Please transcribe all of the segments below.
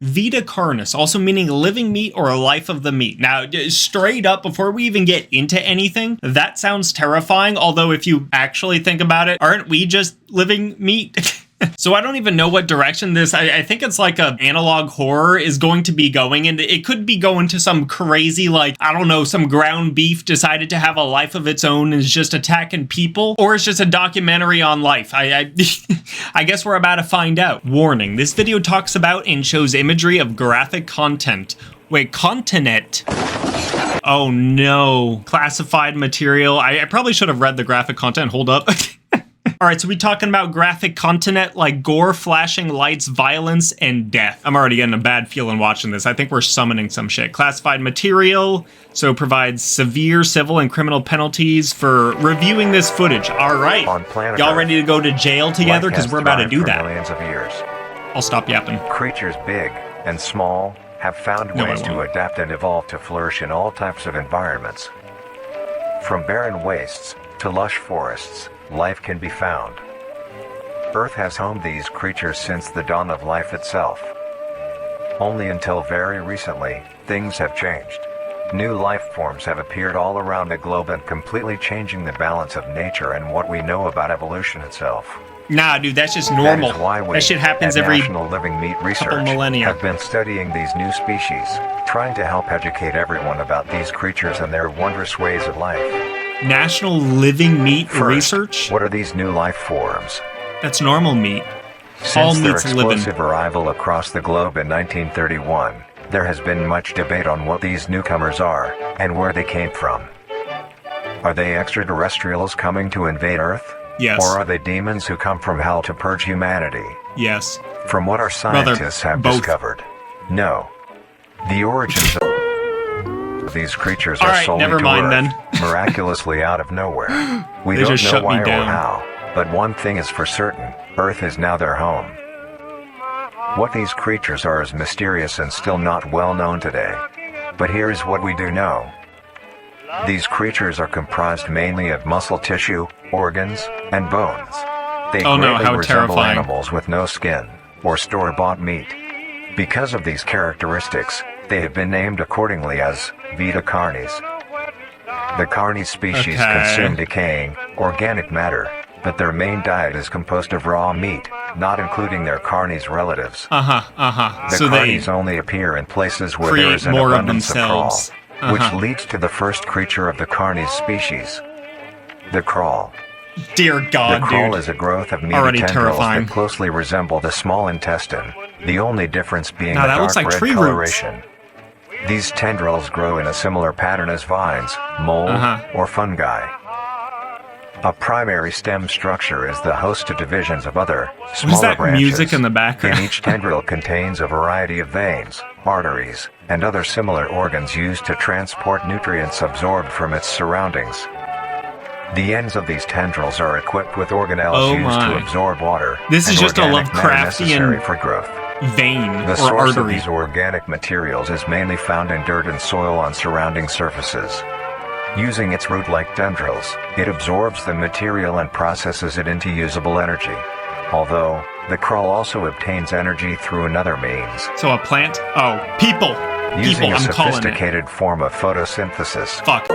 Vita Carnis, also meaning living meat or a life of the meat. Now, straight up, before we even get into anything, that sounds terrifying, although if you actually think about it, aren't we just living meat? So I don't even know what direction this, I think it's like a analog horror is going to be going, and it could be going to some crazy, like, I don't know, some ground beef decided to have a life of its own and is just attacking people, or it's just a documentary on life. I guess we're about to find out. Warning, this video talks about and shows imagery of graphic content. Wait, continent? Oh no. Classified material. I probably should have read the graphic content. Hold up. Alright, so we talking about graphic content like gore, flashing lights, violence, and death. I'm already getting a bad feeling watching this. I think we're summoning some shit. Classified material, so provides severe civil and criminal penalties for reviewing this footage. Alright, y'all ready to go to jail together? Because we're about to do that. Millions of years. I'll stop yapping. Creatures big and small have found ways to adapt and evolve to flourish in all types of environments. From barren wastes to lush forests, life can be found. Earth has homed these creatures since the dawn of life itself. Only until very recently, things have changed. New life forms have appeared all around the globe and completely changing the balance of nature and what we know about evolution itself. Nah, dude, that's just normal. That is why we, that shit happens at every National Living Meat Research, couple millennia. have been studying these new species, trying to help educate everyone about these creatures and their wondrous ways of life. National Living Meat Research? What are these new life forms? That's normal meat. All Since their meat's living. explosive arrival across the globe in 1931, there has been much debate on what these newcomers are, and where they came from. Are they extraterrestrials coming to invade Earth? Yes. Or are they demons who come from hell to purge humanity? Yes. From what our scientists have discovered, no. The origins of these creatures are solely to Earth, miraculously out of nowhere. We don't know why or how, but one thing is for certain, Earth is now their home. What these creatures are is mysterious and still not well known today. But here is what we do know. These creatures are comprised mainly of muscle tissue, organs, and bones. They greatly resemble animals with no skin, or store-bought meat. Because of these characteristics, they have been named accordingly as Vita Carnis. The Carnis species consume decaying, organic matter, but their main diet is composed of raw meat, not including their Carnis relatives. The Carnis only appear in places where there is an abundance of crawl, which leads to the first creature of the Carnis species, the crawl. Dear God, the crawl is a growth of meaty tendrils that closely resemble the small intestine, the only difference being the dark red coloration. These tendrils grow in a similar pattern as vines, mold, or fungi. A primary stem structure is the host to divisions of other, smaller branches. Music in the background? And each tendril contains a variety of veins, arteries, and other similar organs used to transport nutrients absorbed from its surroundings. The ends of these tendrils are equipped with organelles used to absorb water. This is just a Lovecraftian for growth. Vein the source of these organic materials is mainly found in dirt and soil on surrounding surfaces. Using its root-like tendrils, it absorbs the material and processes it into usable energy. Although, the crawl also obtains energy through another means. So a plant? Oh, people! Using a sophisticated form of photosynthesis. Fuck.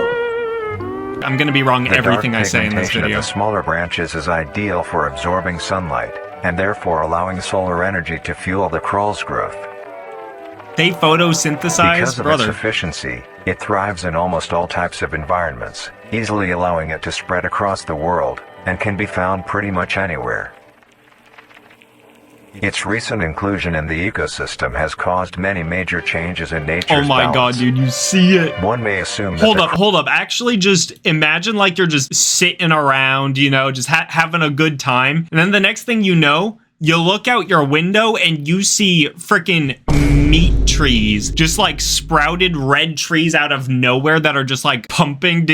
I'm gonna be wrong everything I say in this video. The dark pigmentation of the smaller branches is ideal for absorbing sunlight, and therefore allowing solar energy to fuel the crawl's growth. They photosynthesize, because of its efficiency, it thrives in almost all types of environments, easily allowing it to spread across the world, and can be found pretty much anywhere. Its recent inclusion in the ecosystem has caused many major changes in nature's balance. Oh my God, dude, you see it. One may assume that Hold up. Actually, just imagine like you're just sitting around, you know, just having a good time. And then the next thing you know, you look out your window and you see freaking meat trees. Just like sprouted red trees out of nowhere that are just like pumping.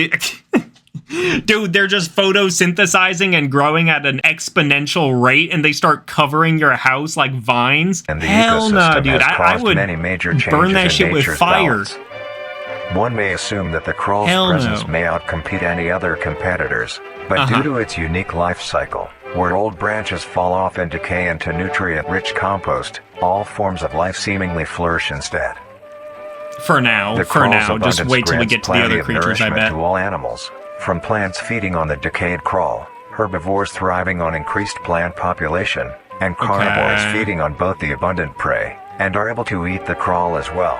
Dude, they're just photosynthesizing and growing at an exponential rate, and they start covering your house like vines. And the Hell no, dude. I would many major burn that shit with fire. Balance. One may assume that the crawl's presence may outcompete any other competitors, but due to its unique life cycle, where old branches fall off and decay into nutrient-rich compost, all forms of life seemingly flourish instead. For now, just wait till we get to the other creatures, I bet. To all animals, from plants feeding on the decayed crawl, herbivores thriving on increased plant population, and carnivores feeding on both the abundant prey, and are able to eat the crawl as well.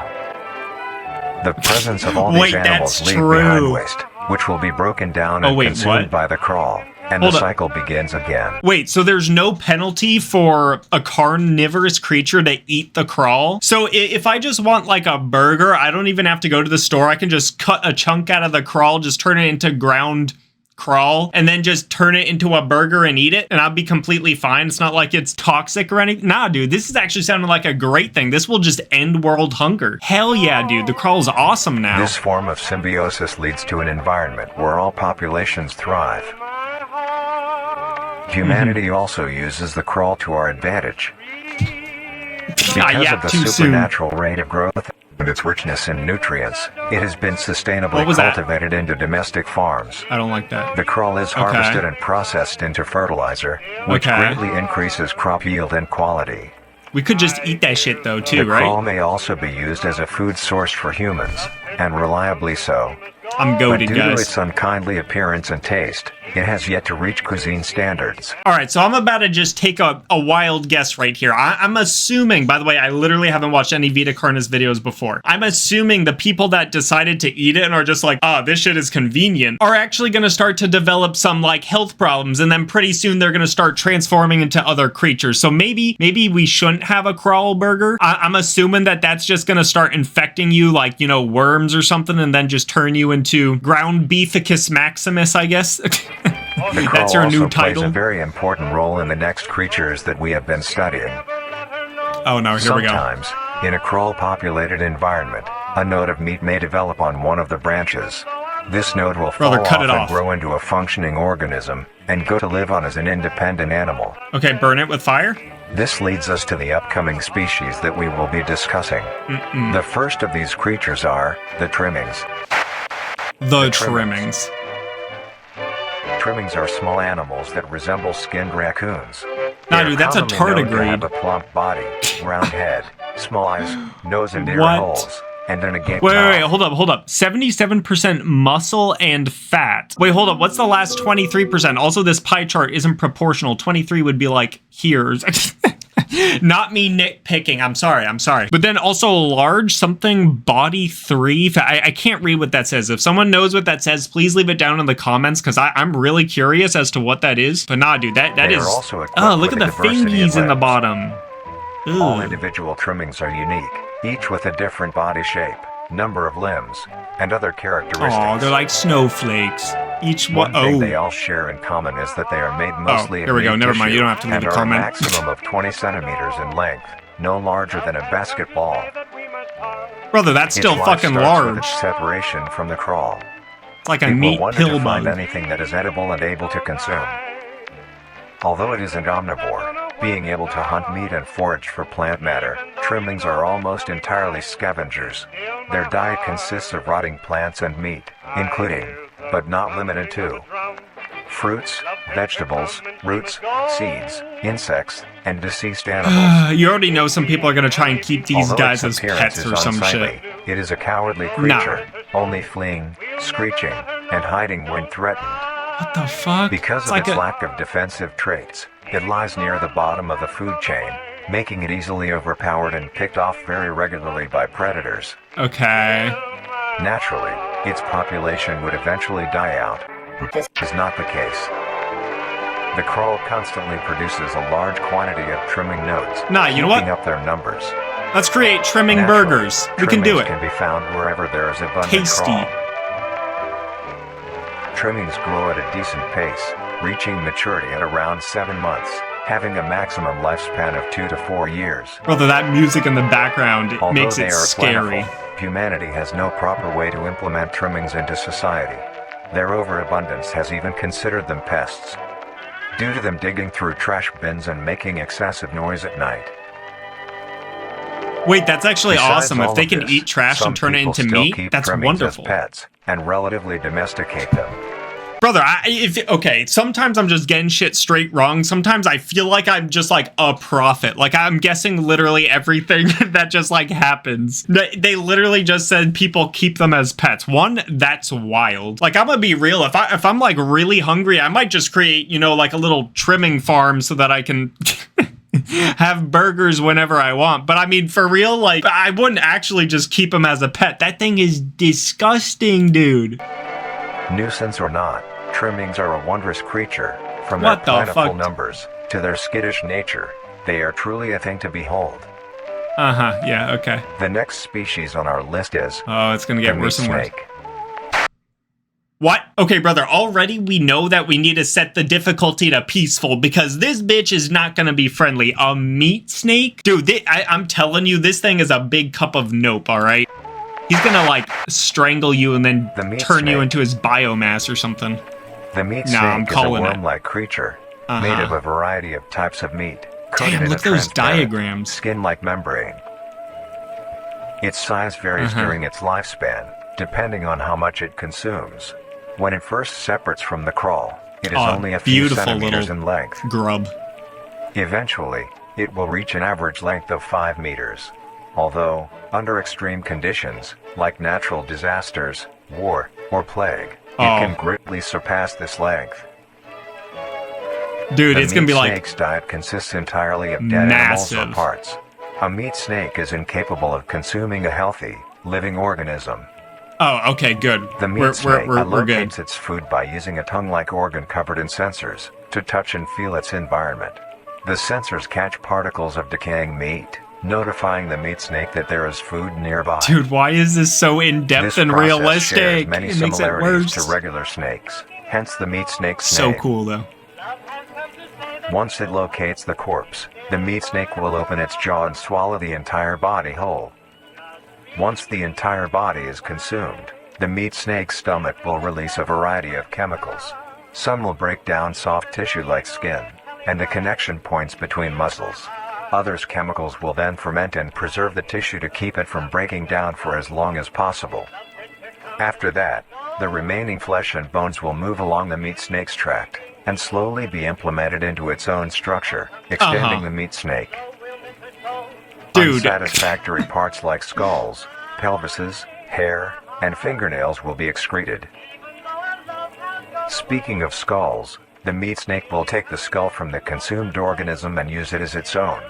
The presence of all these animals leave behind waste, which will be broken down and consumed by the crawl, and the cycle begins again. Wait, so there's no penalty for a carnivorous creature to eat the crawl? So if I just want like a burger, I don't even have to go to the store. I can just cut a chunk out of the crawl, just turn it into ground crawl, and then just turn it into a burger and eat it, and I'll be completely fine. It's not like it's toxic or anything. Nah, dude, this is actually sounding like a great thing. This will just end world hunger. Hell yeah, dude, the crawl's awesome now. This form of symbiosis leads to an environment where all populations thrive. Humanity also uses the crawl to our advantage. Because of the supernatural rate of growth and its richness in nutrients, it has been sustainably cultivated into domestic farms. I don't like that. The crawl is harvested and processed into fertilizer, which greatly increases crop yield and quality. We could just eat that shit though, too, right? The crawl may also be used as a food source for humans, and reliably so. I'm goated, but guys. Due to its unkindly appearance and taste, it has yet to reach cuisine standards. All right, so I'm about to just take a wild guess right here. I'm assuming, by the way, I literally haven't watched any Vita Carnis videos before. I'm assuming the people that decided to eat it and are just like, this shit is convenient, are actually going to start to develop some like health problems, and then pretty soon they're going to start transforming into other creatures. So maybe we shouldn't have a crawl burger. I'm assuming that that's just going to start infecting you like, you know, worms or something, and then just turn you into ground beeficus maximus, I guess. That's your new title. Plays a very important role in the next creatures that we have been studying. Oh no, here we go. Sometimes, in a crawl-populated environment, a node of meat may develop on one of the branches. This node will fall off and grow into a functioning organism, and go to live on as an independent animal. Okay, burn it with fire? This leads us to the upcoming species that we will be discussing. The first of these creatures are the Trimmings. The Trimmings. Trimmings are small animals that resemble skinned raccoons. Nah, dude, that's a tardigrade. They have a plump body, round head, small eyes, nose and ear holes, and then a gaping mouth. Wait, hold up. 77% muscle and fat. Wait, hold up. What's the last 23%? Also, this pie chart isn't proportional. 23 would be like here. Not me nitpicking. I'm sorry. But then also large, something body 3. I can't read what that says. If someone knows what that says, please leave it down in the comments, because I'm really curious as to what that is. But nah, dude, that is... Oh, look at the fingies in the bottom. Ooh. All individual trimmings are unique, each with a different body shape, number of limbs, and other characteristics. Oh, they're like snowflakes. Each one thing they all share in common is that they are made mostly here we go. Never mind. You don't have to leave a comment. A maximum of 20 centimeters in length, no larger than a basketball. Brother, that's still fucking large. With its separation from the crawl. It's like a meat pill bug. Find anything that is edible and able to consume. Although it is an omnivore, being able to hunt meat and forage for plant matter, Trimmings are almost entirely scavengers. Their diet consists of rotting plants and meat, including, but not limited to, fruits, vegetables, roots, seeds, insects, and deceased animals. You already know some people are going to try and keep these guys as pets or some shit. It is a cowardly creature, only fleeing, screeching, and hiding when threatened. What the fuck? Because of its lack of defensive traits, it lies near the bottom of the food chain, making it easily overpowered and picked off very regularly by predators. Okay. Naturally, its population would eventually die out, but this is not the case. The crawl constantly produces a large quantity of trimming nodes, you know what? keeping up their numbers. Let's create trimming burgers. We can do it. Can be found wherever there is abundant tasty crawl. Trimmings grow at a decent pace, reaching maturity at around 7 months, having a maximum lifespan of 2 to 4 years. Brother, that music in the background makes it scary. Plentiful, humanity has no proper way to implement trimmings into society. Their overabundance has even considered them pests, due to them digging through trash bins and making excessive noise at night. Wait, that's actually awesome. If they can eat trash and turn it into meat, that's wonderful. As pets and relatively domesticate them. Brother, okay, sometimes I'm just getting shit straight wrong. Sometimes I feel like I'm just like a prophet. Like I'm guessing literally everything that just like happens. They literally just said people keep them as pets. One, that's wild. Like I'm gonna be real. If I'm like really hungry, I might just create, you know, like a little trimming farm so that I can have burgers whenever I want. But I mean, for real, like I wouldn't actually just keep them as a pet. That thing is disgusting, dude. Nuisance or not, trimmings are a wondrous creature. From their plentiful numbers to their skittish nature, they are truly a thing to behold. Yeah, okay. The next species on our list is... Oh, it's gonna get worse and worse. Snake. What? Okay, brother, already we know that we need to set the difficulty to peaceful because this bitch is not gonna be friendly. A meat snake? Dude, I'm telling you, this thing is a big cup of nope, alright? He's gonna, like, strangle you and then turn you into his biomass or something. The meat snake is a worm-like creature, made of a variety of types of meat. Damn, look at those diagrams. Skin-like membrane. Its size varies during its lifespan, depending on how much it consumes. When it first separates from the crawl, it is only a few centimeters in length. Grub. Eventually, it will reach an average length of 5 meters. Although, under extreme conditions, like natural disasters, war, or plague, it can greatly surpass this length. Dude, it's gonna be like... The meat snake's diet consists entirely of dead animals or parts. A meat snake is incapable of consuming a healthy, living organism. Oh, okay, good. The meat snake locates its food by using a tongue-like organ covered in sensors to touch and feel its environment. The sensors catch particles of decaying meat, notifying the meat snake that there is food nearby. Dude, why is this so in-depth and realistic? Shares many it makes it worse. To regular snakes, hence the meat snake's so name. Cool, though. Once it locates the corpse, the meat snake will open its jaw and swallow the entire body whole. Once the entire body is consumed, the meat snake's stomach will release a variety of chemicals. Some will break down soft tissue like skin, and the connection points between muscles. Others chemicals will then ferment and preserve the tissue to keep it from breaking down for as long as possible. After that, the remaining flesh and bones will move along the meat snake's tract, and slowly be implemented into its own structure, extending the meat snake. Dude. Unsatisfactory parts like skulls, pelvises, hair, and fingernails will be excreted. Speaking of skulls, the meat snake will take the skull from the consumed organism and use it as its own.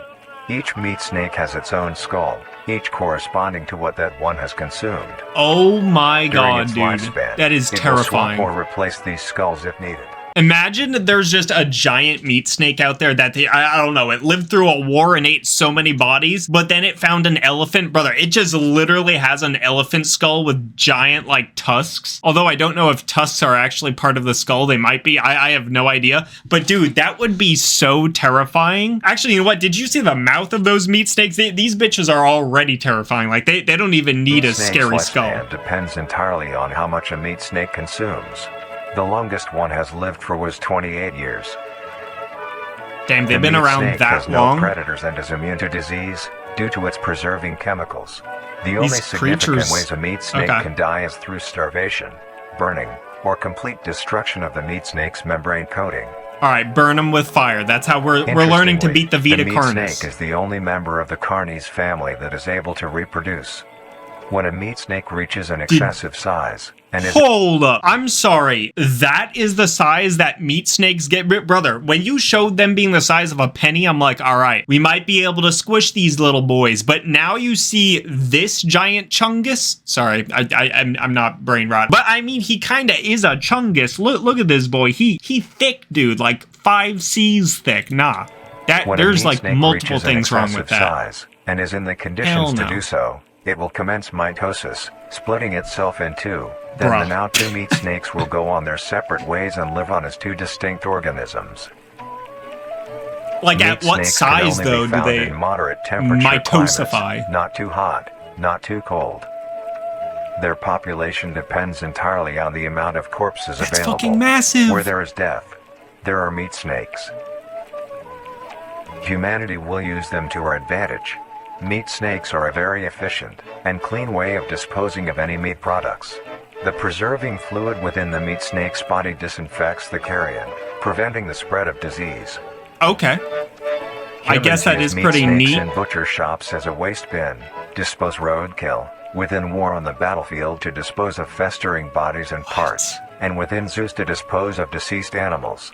Each meat snake has its own skull, each corresponding to what that one has consumed. Oh my god, dude. Lifespan, that is terrifying. It will swap or replace these skulls if needed. Imagine that there's just a giant meat snake out there that I don't know, it lived through a war and ate so many bodies, but then it found an elephant. Brother, it just literally has an elephant skull with giant, like, tusks. Although I don't know if tusks are actually part of the skull. They might be. I have no idea. But, dude, that would be so terrifying. Actually, you know what? Did you see the mouth of those meat snakes? These bitches are already terrifying. Like, they don't even need a scary skull. Lifespan depends entirely on how much a meat snake consumes. The longest one has lived for was 28 years. Damn, they've been around that long? No predators and is immune to disease due to its preserving chemicals. The only significant ways a meat snake can die is through starvation, burning, or complete destruction of the meat snake's membrane coating. Alright, burn them with fire. That's how we're learning to beat the Vita Carnis. The meat snake is the only member of the Carnis family that is able to reproduce. When a meat snake reaches an excessive size, and is... Hold up. I'm sorry. That is the size that meat snakes get? Brother, when you showed them being the size of a penny, I'm like, all right, we might be able to squish these little boys. But now you see this giant chungus. Sorry, I'm not brain rot. But I mean, he kind of is a chungus. Look at this boy. He thick, dude. Like 5 C's thick. Nah. There's like multiple things wrong with that. Size and is in the conditions to do so, it will commence mitosis, splitting itself in two. Then the now 2 meat snakes will go on their separate ways and live on as 2 distinct organisms. Like meat at what size though do they in moderate temperature mitosify? Climates, not too hot, not too cold. Their population depends entirely on the amount of corpses available. That's fucking massive. Where there is death, there are meat snakes. Humanity will use them to our advantage. Meat snakes are a very efficient and clean way of disposing of any meat products. The preserving fluid within the meat snake's body disinfects the carrion, preventing the spread of disease. Okay. I guess that is pretty neat. In butcher shops as a waste bin, dispose roadkill, within war on the battlefield to dispose of festering bodies and parts, and within zoos to dispose of deceased animals.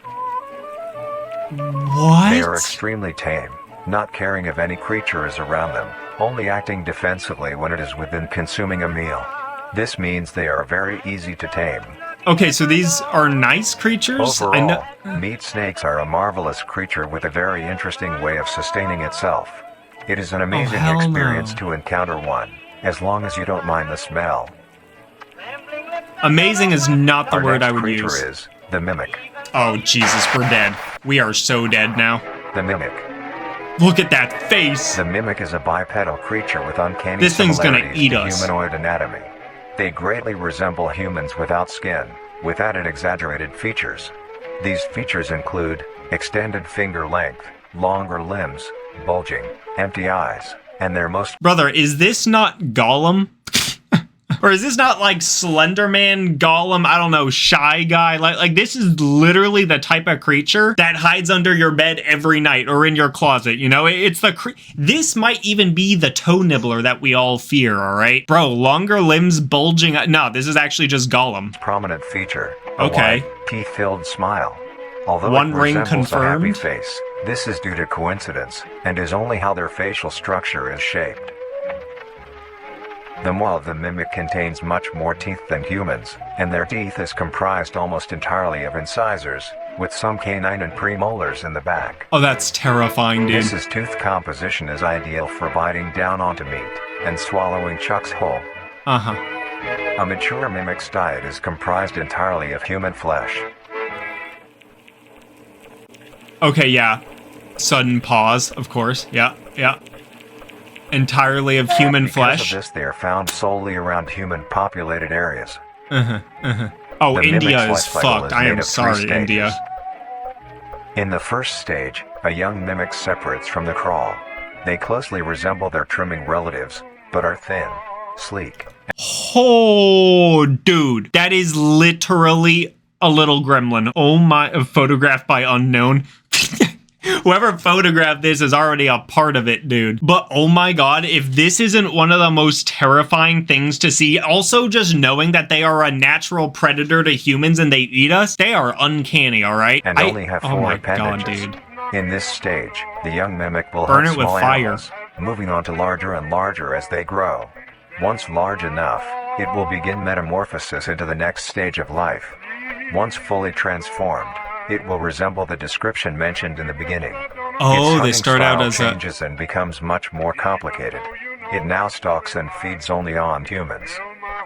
What? They are extremely tame, not caring if any creature is around them, only acting defensively when it is within consuming a meal. This means they are very easy to tame. Okay, so these are nice creatures? Overall, meat snakes are a marvelous creature with a very interesting way of sustaining itself. It is an amazing experience to encounter one, as long as you don't mind the smell. Amazing is not the word I would use. Our next creature is the mimic. Oh, Jesus, we're dead. We are so dead now. The mimic. Look at that face! The mimic is a bipedal creature with uncanny this thing's gonna eat us. Humanoid anatomy. They greatly resemble humans without skin, with added exaggerated features. These features include extended finger length, longer limbs, bulging, empty eyes, and their most... Brother, is this not Gollum? Or is this not like Slenderman, Gollum, I don't know, Shy Guy? Like this is literally the type of creature that hides under your bed every night or in your closet, you know? It's the this might even be the toe nibbler that we all fear, all right? Bro, longer limbs, bulging... No, this is actually just Gollum. Prominent feature. Okay. Teeth-filled smile. Although one it ring resembles confirmed. A happy face, this is due to coincidence, and is only how their facial structure is shaped. The maw of the mimic contains much more teeth than humans, and their teeth is comprised almost entirely of incisors, with some canine and premolars in the back. Oh, that's terrifying, dude. This tooth composition is ideal for biting down onto meat and swallowing chunks whole. A mature mimic's diet is comprised entirely of human flesh. Okay, yeah. Sudden pause, of course. Yeah. Entirely of human flesh. Because of this, they are found solely around human-populated areas. Oh, India is fucked. I am sorry, India. In the first stage, a young mimic separates from the crawl. They closely resemble their trimming relatives, but are thin, sleek. Oh, dude. That is literally a little gremlin. Oh my, photographed by unknown. Whoever photographed this is already a part of it, dude. But oh my god, if this isn't one of the most terrifying things to see, also just knowing that they are a natural predator to humans and they eat us, they are uncanny, alright? And only have 4 appendages. God, dude. In this stage, the young mimic will burn hunt it with small fire, animals, moving on to larger and larger as they grow. Once large enough, it will begin metamorphosis into the next stage of life. Once fully transformed, it will resemble the description mentioned in the beginning. Oh, they start out as changes and becomes much more complicated. It now stalks and feeds only on humans.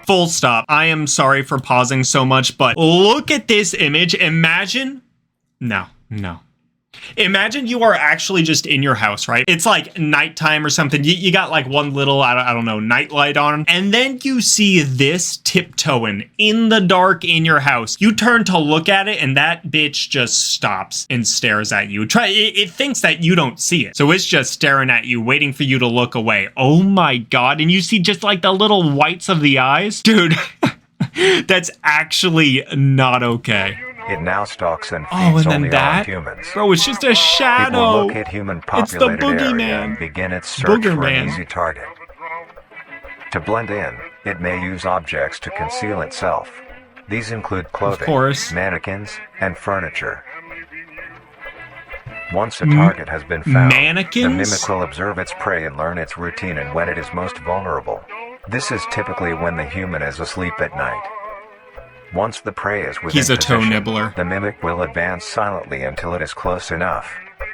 Full stop. I am sorry for pausing so much, but look at this image. Imagine... No. Imagine you are actually just in your house, right? It's like nighttime or something. You got like one little, I don't know, nightlight on. And then you see this tiptoeing in the dark in your house. You turn to look at it and that bitch just stops and stares at you. It thinks that you don't see it. So it's just staring at you, waiting for you to look away. Oh my god. And you see just like the little whites of the eyes. Dude, that's actually not okay. It now stalks and feeds only on humans. Bro, it's just a shadow. It will locate human-populated area and begin its search for an easy target. To blend in, it may use objects to conceal itself. These include clothing, mannequins, and furniture. Once a target has been found, the mimic will observe its prey and learn its routine and when it is most vulnerable. This is typically when the human is asleep at night. Once the prey is within position, toe nibbler. The mimic will advance silently until it is close enough.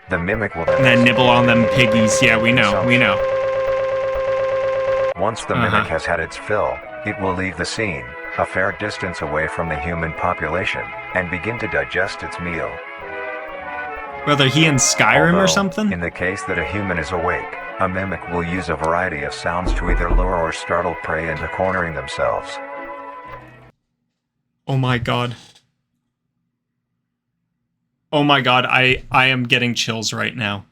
The mimic will then nibble on them piggies. Yeah, we know. Once the mimic has had its fill, it will leave the scene, a fair distance away from the human population, and begin to digest its meal. Brother, he in Skyrim or something? In the case that a human is awake, a mimic will use a variety of sounds to either lure or startle prey into cornering themselves. Oh my god. Oh my god, I am getting chills right now.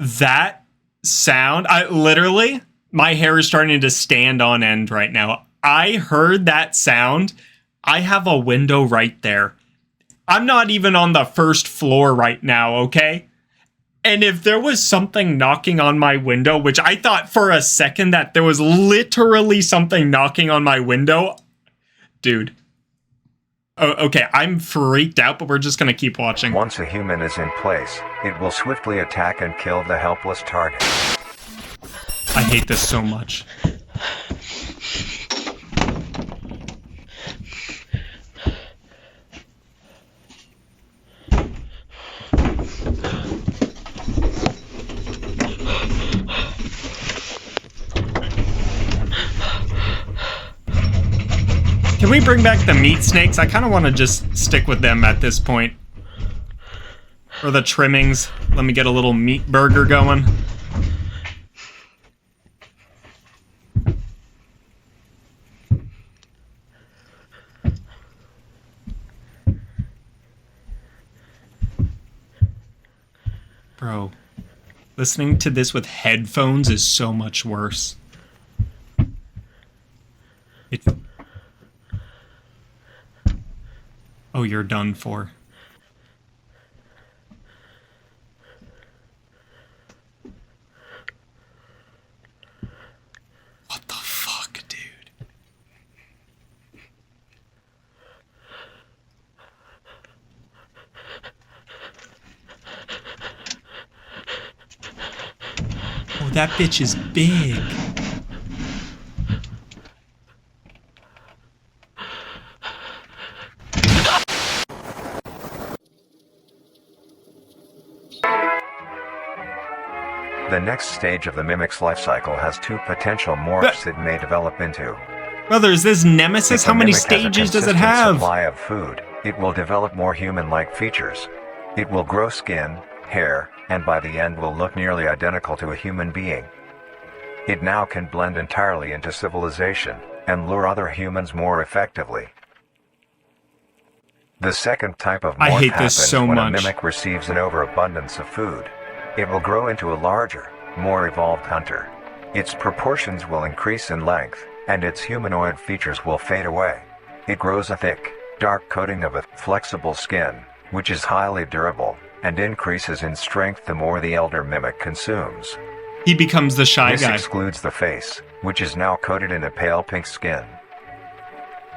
That sound, my hair is starting to stand on end right now. I heard that sound. I have a window right there. I'm not even on the first floor right now, okay? And if there was something knocking on my window, which I thought for a second that there was literally something knocking on my window, dude. Oh, okay, I'm freaked out, but we're just gonna keep watching. Once a human is in place, it will swiftly attack and kill the helpless target. I hate this so much. Can we bring back the meat snakes? I kind of want to just stick with them at this point. Or the trimmings. Let me get a little meat burger going. Bro, listening to this with headphones is so much worse. Oh, you're done for. What the fuck, dude? Oh, that bitch is big. The next stage of the mimic's life cycle has two potential morphs it may develop into. Well, there's this nemesis. How many stages does it have? Supply of food, it will develop more human-like features. It will grow skin, hair, and by the end will look nearly identical to a human being. It now can blend entirely into civilization and lure other humans more effectively. The second type of morph happens when a mimic receives an overabundance of food. It will grow into a larger, more evolved hunter. Its proportions will increase in length, and its humanoid features will fade away. It grows a thick, dark coating of a flexible skin, which is highly durable, and increases in strength the more the elder mimic consumes. He becomes the shy guy. This excludes the face, which is now coated in a pale pink skin.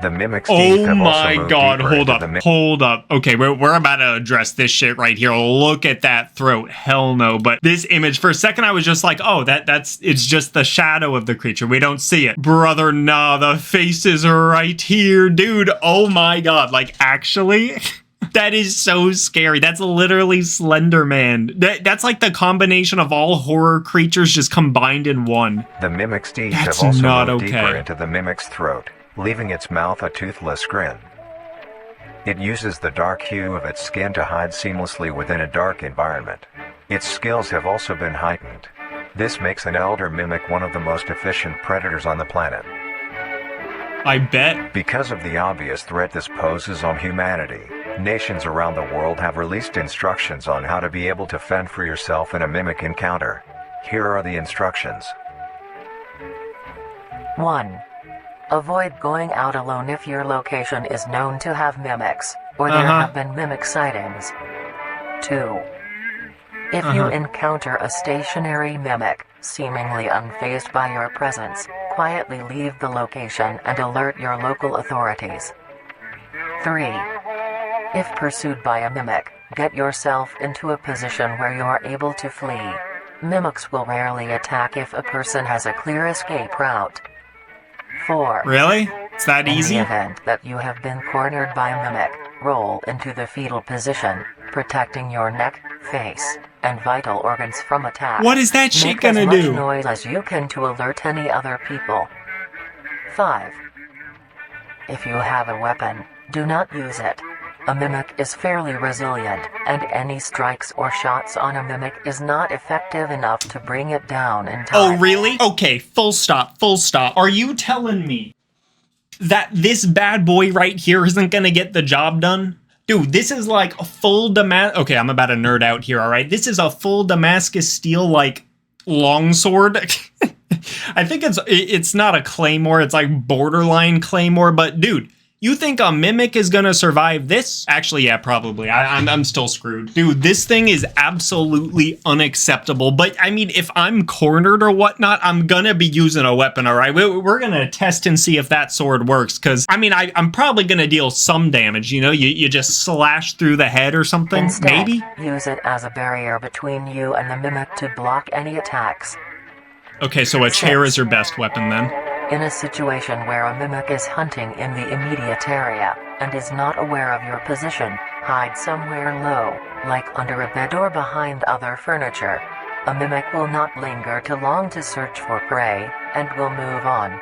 The mimic's teeth have also moved deeper into the hold up. Okay, we're about to address this shit right here. Look at that throat. Hell no. But this image, for a second, I was just like, oh, it's just the shadow of the creature. We don't see it. Brother, nah, the face is right here, dude. Oh my god. Like, actually, that is so scary. That's literally Slender Man. That's like the combination of all horror creatures just combined in one. The mimic's teeth have also moved deeper into the mimic's throat, leaving its mouth a toothless grin. It uses the dark hue of its skin to hide seamlessly within a dark environment. Its skills have also been heightened. This makes an elder mimic one of the most efficient predators on the planet. I bet. Because of the obvious threat this poses on humanity, nations around the world have released instructions on how to be able to fend for yourself in a mimic encounter. Here are the instructions. 1. Avoid going out alone if your location is known to have mimics, or there have been mimic sightings. 2. If you encounter a stationary mimic, seemingly unfazed by your presence, quietly leave the location and alert your local authorities. 3. If pursued by a mimic, get yourself into a position where you are able to flee. Mimics will rarely attack if a person has a clear escape route. 4. Really? It's that easy? In the event that you have been cornered by a mimic, roll into the fetal position, protecting your neck, face, and vital organs from attack. What is that shit gonna do? Make as much noise as you can to alert any other people. 5. If you have a weapon, do not use it. A mimic is fairly resilient, and any strikes or shots on a mimic is not effective enough to bring it down in time. Oh, really? Okay, full stop, full stop. Are you telling me that this bad boy right here isn't gonna get the job done? Dude, this is like a full Damascus... Okay, I'm about to nerd out here, alright? This is a full Damascus steel, like, longsword. I think it's not a claymore, it's like borderline claymore, but dude, you think a mimic is gonna survive this? Actually, yeah, probably. I'm still screwed. Dude, this thing is absolutely unacceptable. But I mean, if I'm cornered or whatnot, I'm gonna be using a weapon, all right? We're gonna test and see if that sword works. Because, I mean, I'm probably gonna deal some damage, you know? You just slash through the head or something, Instead, maybe? Use it as a barrier between you and the mimic to block any attacks. Okay, so a chair is your best weapon then. In a situation where a mimic is hunting in the immediate area and is not aware of your position, hide somewhere low, like under a bed or behind other furniture. A mimic will not linger too long to search for prey and will move on.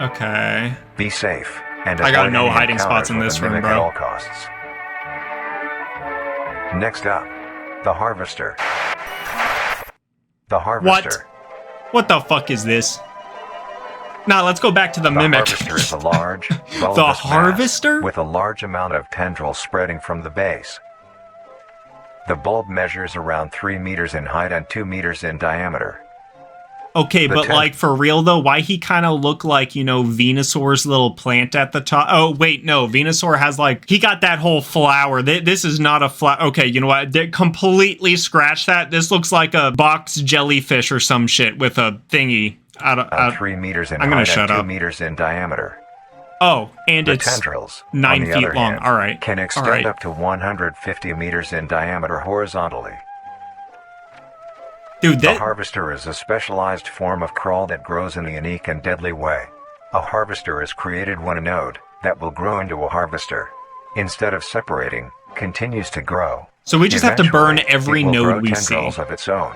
Okay. Be safe. And I got no hiding spots in this room, at bro. all costs. Next up, the Harvester. The Harvester. What the fuck is this? Now let's go back to the mimic. The Harvester is a large, the Harvester? With a large amount of tendrils spreading from the base. The bulb measures around 3 meters in height and 2 meters in diameter. Okay, but like for real though, why he kind of look like, you know, Venusaur's little plant at the top? Oh, wait, no, Venusaur has like, he got that whole flower. This is not a flower. Okay, you know what? They completely scratch that. This looks like a box jellyfish or some shit with a thingy. 3 meters in I'm gonna height shut and 2 up. meters in diameter. Oh, and The it's tendrils, 9 on the feet other long. hand, All right. can extend up to 150 meters in diameter horizontally. Dude, The Harvester is a specialized form of crawl that grows in a unique and deadly way. A harvester is created when a node that will grow into a harvester, instead of separating, continues to grow. So we just have to burn Eventually, every it will node grow we tendrils see. of its own.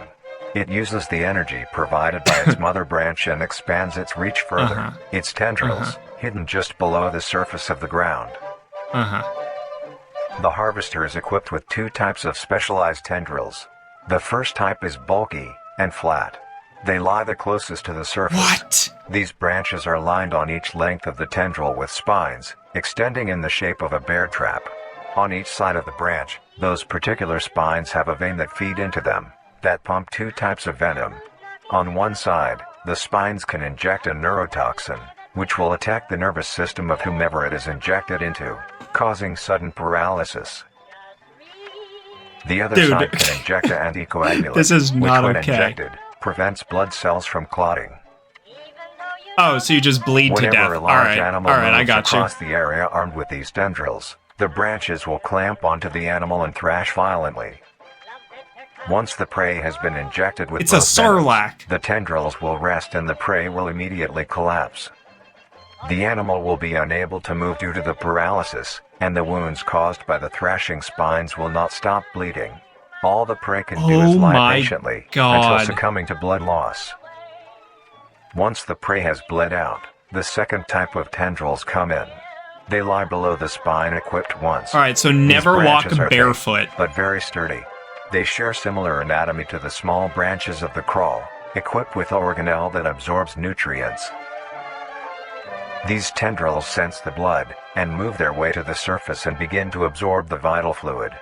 It uses the energy provided by its mother branch and expands its reach further. Its tendrils, hidden just below the surface of the ground. The harvester is equipped with 2 types of specialized tendrils. The first type is bulky and flat. They lie the closest to the surface. What? These branches are lined on each length of the tendril with spines, extending in the shape of a bear trap. On each side of the branch, those particular spines have a vein that feed into them, that pump 2 types of venom. On one side, the spines can inject a neurotoxin, which will attack the nervous system of whomever it is injected into, causing sudden paralysis. The other side can inject an anticoagulant, This is not which when okay. injected, prevents blood cells from clotting. Oh, so you just bleed to death. Whenever a large animal moves I got you. across the area armed with these tendrils, the branches will clamp onto the animal and thrash violently. Once the prey has been injected with It's a sarlacc. the tendrils will rest and the prey will immediately collapse. The animal will be unable to move due to the paralysis, and the wounds caused by the thrashing spines will not stop bleeding. All the prey can do is lie patiently until succumbing to blood loss. Once the prey has bled out, the second type of tendrils come in. They lie below the spine equipped once. Alright, so never walk barefoot. Thick, but very sturdy. They share similar anatomy to the small branches of the crawl, equipped with organelle that absorbs nutrients. These tendrils sense the blood, and move their way to the surface and begin to absorb the vital fluid.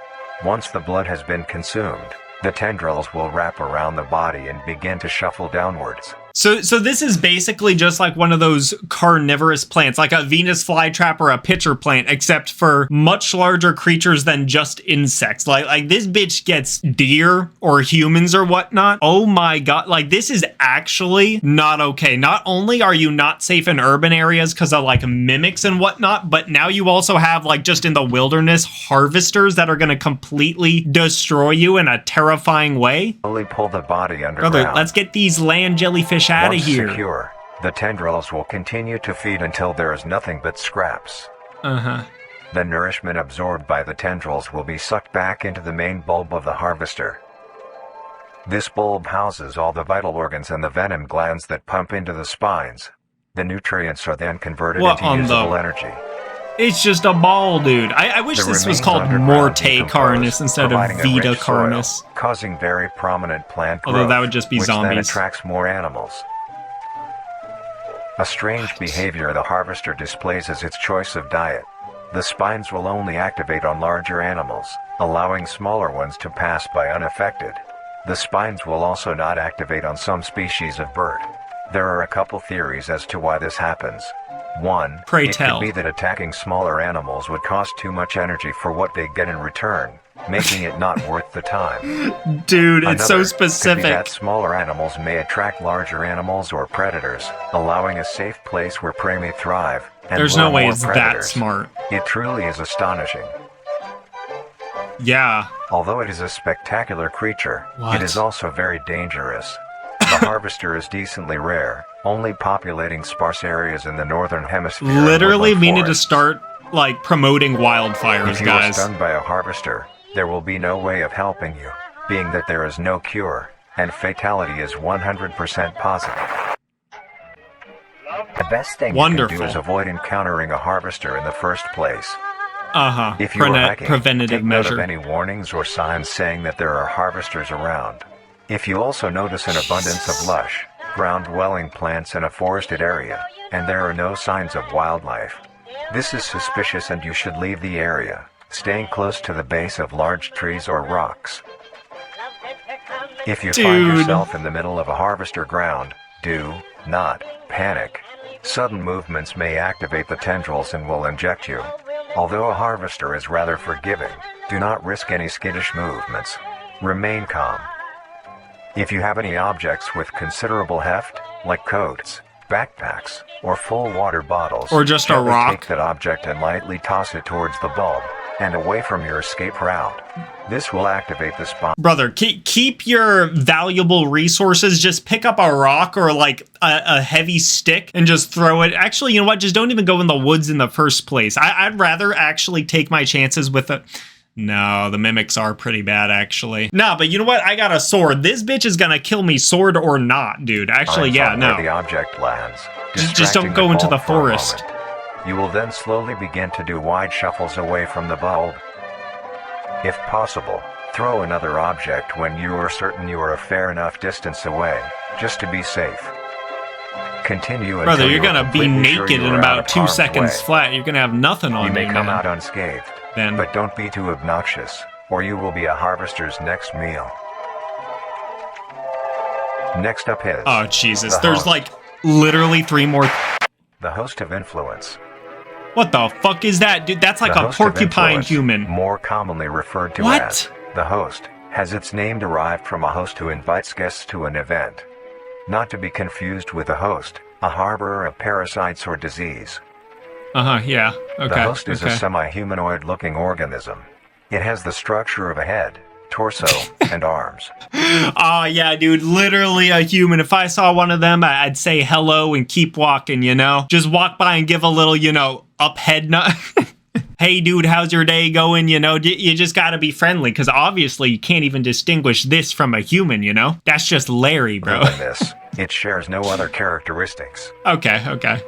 Once the blood has been consumed, the tendrils will wrap around the body and begin to shuffle downwards. So this is basically just like one of those carnivorous plants, like a Venus flytrap or a pitcher plant, except for much larger creatures than just insects. Like this bitch gets deer or humans or whatnot. Oh my god, like this is actually not okay. Not only are you not safe in urban areas because of like mimics and whatnot, but now you also have like just in the wilderness harvesters that are going to completely destroy you in a terrifying way. Slowly pull the body underground. Brother, let's get these land jellyfish out of here. Once secure, the tendrils will continue to feed until there is nothing but scraps. The nourishment absorbed by the tendrils will be sucked back into the main bulb of the harvester. This bulb houses all the vital organs and the venom glands that pump into the spines. The nutrients are then converted into usable energy. It's just a ball, dude. I wish this was called Morte Carnis instead of Vita Carnis. Causing very prominent plant growth, although that would just be which zombies. Then attracts more animals. A strange behavior the harvester displays is its choice of diet. The spines will only activate on larger animals, allowing smaller ones to pass by unaffected. The spines will also not activate on some species of bird. There are a couple theories as to why this happens. One, Pray tell. Could be that attacking smaller animals would cost too much energy for what they get in return, making it not worth the time. Dude, it's so Another specific. Could be that smaller animals may attract larger animals or predators, allowing a safe place where prey may thrive. And there's no way more it's predators. that smart. It truly is astonishing. Yeah. Although it is a spectacular creature, What? it is also very dangerous. The harvester is decently rare, only populating sparse areas in the northern hemisphere. Literally, we need to forests. start, like, promoting wildfires, If you guys. are stunned by a harvester, there will be no way of helping you, being that there is no cure, and fatality is 100% positive. The best thing you can Wonderful. do is avoid encountering a harvester in the first place. Uh-huh. If you are hiking, Preventative take note measure. of any warnings or signs saying that there are harvesters around. If you also notice an abundance of lush, ground-dwelling plants in a forested area, and there are no signs of wildlife, this is suspicious and you should leave the area, staying close to the base of large trees or rocks. If you find yourself in the middle of a harvester ground, do not panic. Sudden movements may activate the tendrils and will inject you. Although a harvester is rather forgiving, do not risk any skittish movements. Remain calm. If you have any objects with considerable heft, like coats, backpacks, or full water bottles, or just a gently rock, take that object and lightly toss it towards the bulb and away from your escape route. This will activate the spawn. Brother, keep your valuable resources. Just pick up a rock or like a heavy stick and just throw it. Actually, you know what? Just don't even go in the woods in the first place. I'd rather actually take my chances with a... No, the mimics are pretty bad, actually. Nah, but you know what? I got a sword. This bitch is gonna kill me, sword or not, dude. Actually, yeah, no. Where the object lands, just don't go into the forest. You will then slowly begin to do wide shuffles away from the bulb. If possible, throw another object when you are certain you are a fair enough distance away, just to be safe. Continue Brother, until you're gonna be naked in about 2 seconds way. flat. You're gonna have nothing on you. You may come man. out unscathed, Then. but don't be too obnoxious, or you will be a harvester's next meal. Next up is... Oh, Jesus. the There's host. like literally 3 more... The host of influence. What the fuck is that, dude? That's like The a host of porcupine influence, human. more commonly referred to What? as the host, has its name derived from a host who invites guests to an event. Not to be confused with a host, a harborer of parasites or disease. Uh-huh, yeah. Okay. The host is a semi-humanoid looking organism. It has the structure of a head, torso, and arms. Oh, yeah, dude. Literally a human. If I saw one of them, I'd say hello and keep walking, you know? Just walk by and give a little, you know, up head nut. Hey, dude, how's your day going? You know, you just gotta be friendly, because obviously you can't even distinguish this from a human, you know? That's just Larry, bro. Other than this, it shares no other characteristics. Okay.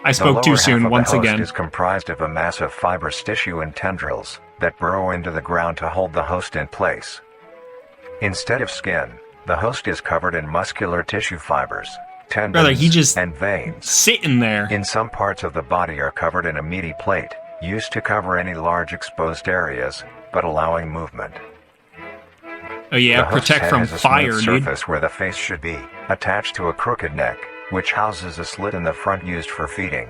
I spoke too soon once again. The host is comprised of a mass of fibrous tissue and tendrils that burrow into the ground to hold the host in place. Instead of skin, the host is covered in muscular tissue fibers, tendons, Brother, he just and veins. Sitting there. In some parts of the body are covered in a meaty plate, used to cover any large exposed areas, but allowing movement. Oh yeah, The host's protect head from has a fire, smooth dude. surface where the face should be, attached to a crooked neck, which houses a slit in the front used for feeding.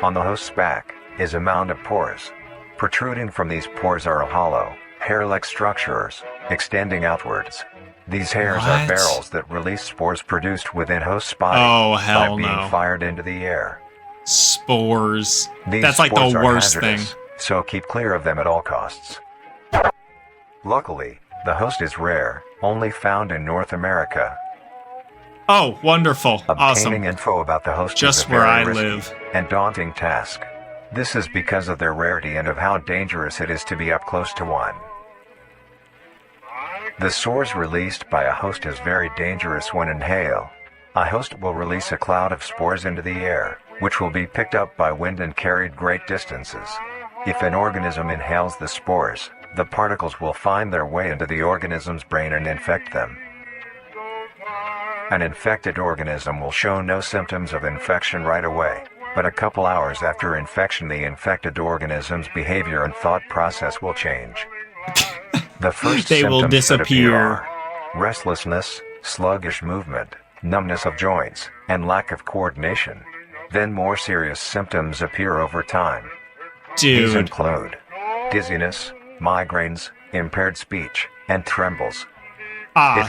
On the host's back is a mound of pores. Protruding from these pores are hollow, hair-like structures, extending outwards. These hairs are What? barrels that release spores produced within host's body Oh, by hell being no. fired into the air. Spores. These That's like spores the are worst thing. hazardous, so keep clear of them at all costs. Luckily, the host is rare, only found in North America. Oh, wonderful. Obtaining Awesome. info about the host Just is a where very I risky live. and daunting task. This is because of their rarity and of how dangerous it is to be up close to one. The spores released by a host is very dangerous when inhaled. A host will release a cloud of spores into the air, which will be picked up by wind and carried great distances. If an organism inhales the spores, the particles will find their way into the organism's brain and infect them. An infected organism will show no symptoms of infection right away, but a couple hours after infection the infected organism's behavior and thought process will change. The first They will symptoms that appear disappear. are restlessness, sluggish movement, numbness of joints, and lack of coordination. Then more serious symptoms appear over time. These Dude. include dizziness, migraines, impaired speech, and trembles.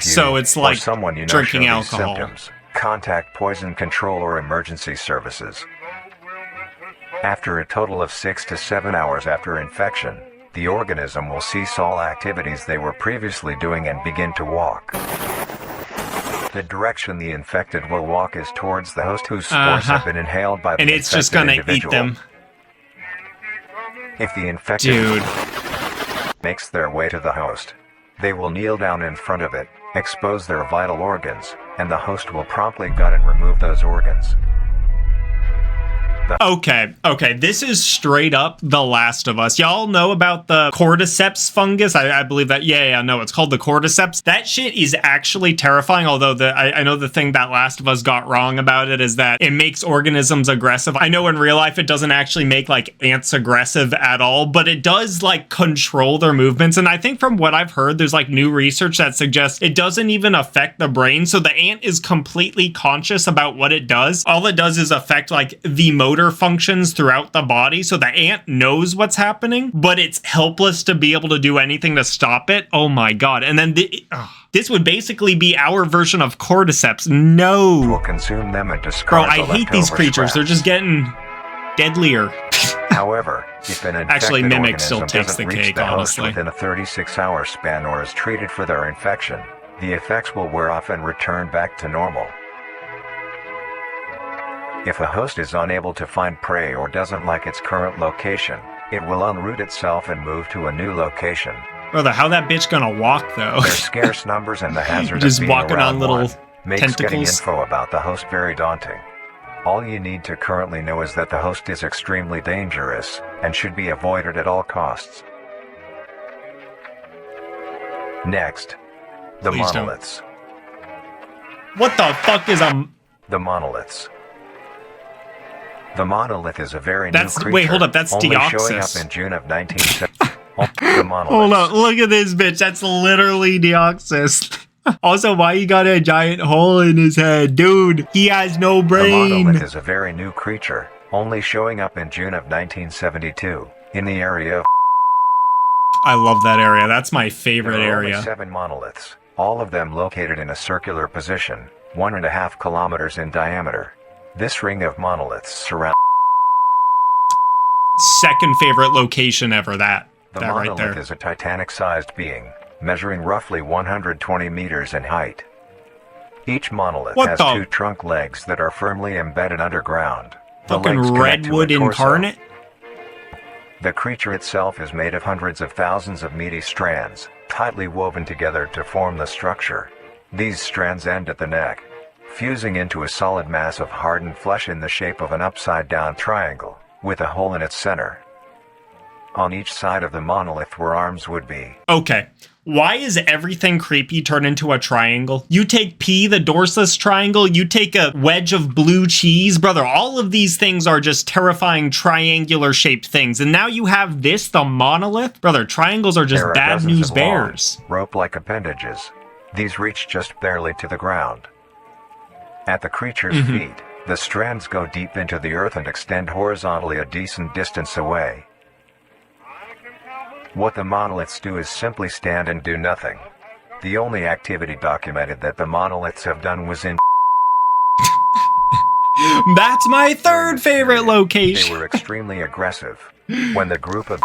So it's or like someone you know drinking show these alcohol. symptoms, contact poison control or emergency services. After a total of 6 to 7 hours after infection, the organism will cease all activities they were previously doing and begin to walk. The direction the infected will walk is towards the host whose spores have been inhaled by the and it's just gonna eat them. If the infected makes their way to the host, they will kneel down in front of it, expose their vital organs, and the host will promptly gut and remove those organs. Okay, this is straight up The Last of Us. Y'all know about the cordyceps fungus? I believe that, yeah, no, it's called the cordyceps. That shit is actually terrifying, although I know the thing that Last of Us got wrong about it is that it makes organisms aggressive. I know in real life it doesn't actually make, like, ants aggressive at all, but it does, like, control their movements, and I think from what I've heard, there's, like, new research that suggests it doesn't even affect the brain, so the ant is completely conscious about what it does. All it does is affect, like, the motor functions throughout the body, so the ant knows what's happening, but it's helpless to be able to do anything to stop it. Oh my god. And then this would basically be our version of cordyceps. No. Will consume them and Bro, discard I the hate these leftover creatures. They're scraps. just getting deadlier. However, if an infected Actually, Mimic still organism takes the doesn't reach cake, the host honestly. within a 36-hour span or is treated for their infection, the effects will wear off and return back to normal. If a host is unable to find prey or doesn't like its current location, it will unroot itself and move to a new location. Brother, how that bitch gonna walk, though? Their scarce numbers and the hazard Just of being walking around on little one makes getting tentacles. info about the host very daunting. All you need to currently know is that the host is extremely dangerous and should be avoided at all costs. Next, the Please don't. monoliths. What the fuck is a... The monoliths. The monolith is a very That's- new creature. wait, hold up, that's only showing up Deoxys. in June of 1970. The monoliths. Hold on, look at this bitch. That's literally Deoxys. Also, why you got a giant hole in his head? Dude, he has no The brain. monolith is a very new creature, only showing up in June of 1972, in the area of... I love that area. That's my favorite There are area. only 7 monoliths, all of them located in a circular position, 1.5 kilometers in diameter. This ring of monoliths surrounds... Second favorite location ever, that The right monolith there. is a Titanic-sized being, measuring roughly 120 meters in height. Each monolith What has the- 2 trunk legs that are firmly embedded underground. The Fucking legs connect to a redwood torso. incarnate? The creature itself is made of hundreds of thousands of meaty strands, tightly woven together to form the structure. These strands end at the neck, fusing into a solid mass of hardened flesh in the shape of an upside-down triangle, with a hole in its center. On each side of the monolith where arms would be. Okay. Why is everything creepy turned into a triangle? You take P, the dorsless triangle, you take a wedge of blue cheese. Brother, all of these things are just terrifying triangular shaped things. And now you have this, the monolith? Brother, triangles are just There are bad dozens news of long, bears. rope-like appendages. These reach just barely to the ground. At the creature's feet, the strands go deep into the earth and extend horizontally a decent distance away. What the monoliths do is simply stand and do nothing. The only activity documented that the monoliths have done was in... That's my third favorite They location. were extremely aggressive. When the group of...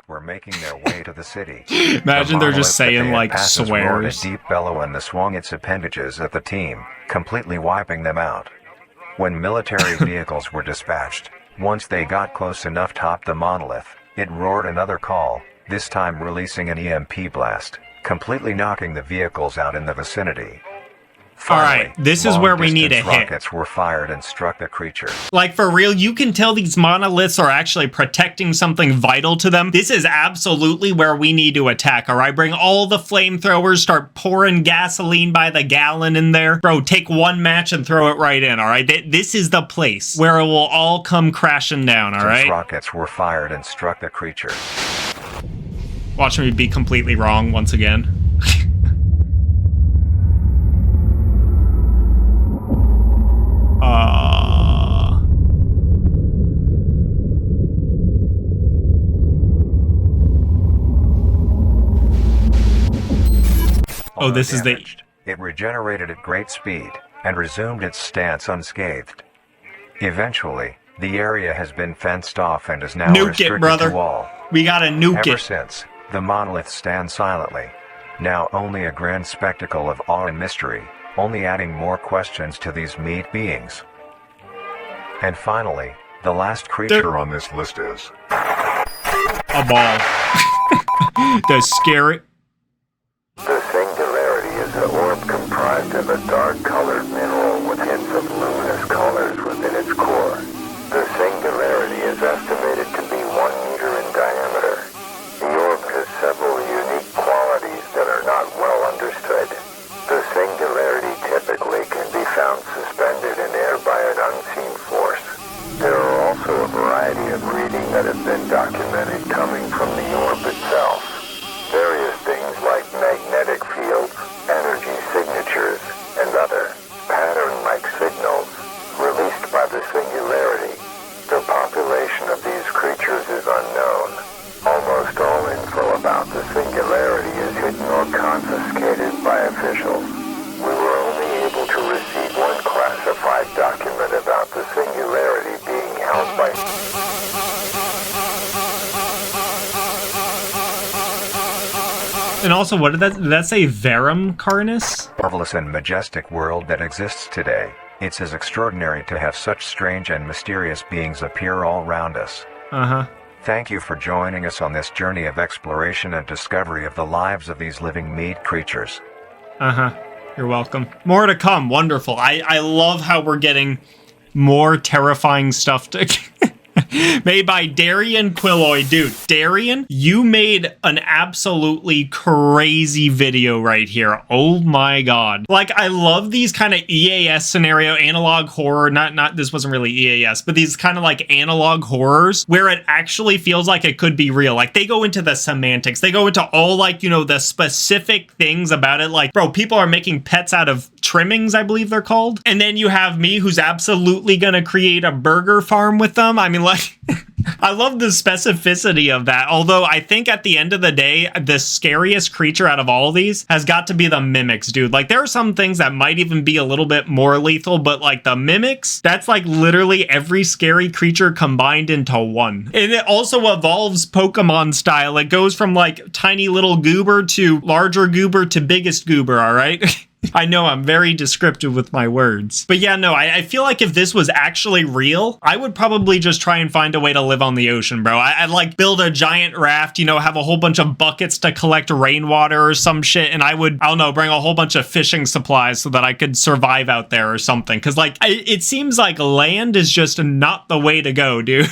were making their way to the city. Imagine they're just The monolith that saying they like had passed roared a swears. deep bellow and swung its appendages at the team, completely wiping them out. When military vehicles were dispatched, once they got close enough top the monolith, it roared another call, this time releasing an EMP blast, completely knocking the vehicles out in the vicinity. Finally, Alright, this is where we need a long-distance hit. rockets were fired and struck the creature. Like, for real, you can tell these monoliths are actually protecting something vital to them. This is absolutely where we need to attack, alright? Bring all the flamethrowers, start pouring gasoline by the gallon in there. Bro, take one match and throw it right in, alright? This is the place where it will all come crashing down, alright? Rockets were fired and struck the creature. Watch me be completely wrong once again. or damaged. It regenerated at great speed and resumed its stance unscathed. Eventually, the area has been fenced off and is now restricted to all. We gotta nuke it. Ever since, the monoliths stand silently, now only a grand spectacle of awe and mystery, only adding more questions to these meat beings. And finally, the last creature on this list is... a ball. The scary... The Singularity is an orb comprised of a dark-colored mineral with hints of luminous colors within its core. The Singularity is estimated to be 1 meter in diameter. The orb has several unique qualities that are not well understood. The Singularity typically can be found suspended in air by an unseen force. There are also a variety of readings that have been documented coming from the orb itself. Various things like magnetic fields, energy signatures, and other pattern-like signals released by the Singularity. The population of these creatures is unknown. Almost all info about the Singularity is hidden or confiscated by officials. We were only able to receive one classified document about the Singularity being held by... And also, what did that say? Vita Carnis? Marvelous and majestic world that exists today. It's as extraordinary to have such strange and mysterious beings appear all around us. Uh-huh. Thank you for joining us on this journey of exploration and discovery of the lives of these living meat creatures. Uh-huh. You're welcome. More to come. Wonderful. I love how we're getting more terrifying stuff to... made by Darian Quilloy. Dude, Darian, you made an absolutely crazy video right here. Oh my god. Like, I love these kind of EAS scenario, analog horror, not this wasn't really EAS, but these kind of like analog horrors where it actually feels like it could be real. Like, they go into the semantics, they go into all, like, you know, the specific things about it. Like, bro, people are making pets out of trimmings, I believe they're called. And then you have me who's absolutely gonna create a burger farm with them. I mean, like, I love the specificity of that. Although I think at the end of the day, the scariest creature out of all of these has got to be the mimics, dude. Like, there are some things that might even be a little bit more lethal, but like the mimics, that's like literally every scary creature combined into one. And it also evolves Pokemon style. It goes from like tiny little goober to larger goober to biggest goober, all right? I know I'm very descriptive with my words. But yeah, no, I feel like if this was actually real, I would probably just try and find a way to live on the ocean, bro. I'd like build a giant raft, you know, have a whole bunch of buckets to collect rainwater or some shit. And I would, I don't know, bring a whole bunch of fishing supplies so that I could survive out there or something. Cause like, it seems like land is just not the way to go, dude.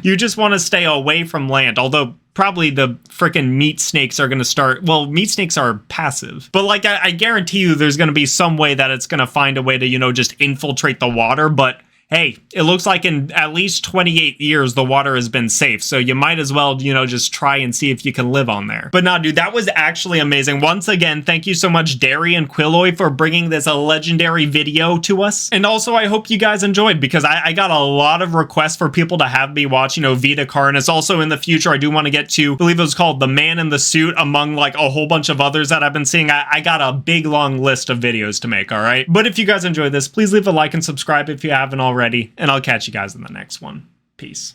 You just want to stay away from land. Although probably the freaking meat snakes are going to start. Well, meat snakes are passive, but like I guarantee you there's going to be some way that it's going to find a way to, you know, just infiltrate the water. But hey, it looks like in at least 28 years, the water has been safe. So you might as well, you know, just try and see if you can live on there. But nah, dude, that was actually amazing. Once again, thank you so much, Darian Quilloy, for bringing this legendary video to us. And also, I hope you guys enjoyed, because I got a lot of requests for people to have me watch, you know, Vita Carnis. Also in the future, I do want to get to, I believe it was called The Man in the Suit, among like a whole bunch of others that I've been seeing. I got a big long list of videos to make, all right? But if you guys enjoyed this, please leave a like and subscribe if you haven't already. And I'll catch you guys in the next one. Peace.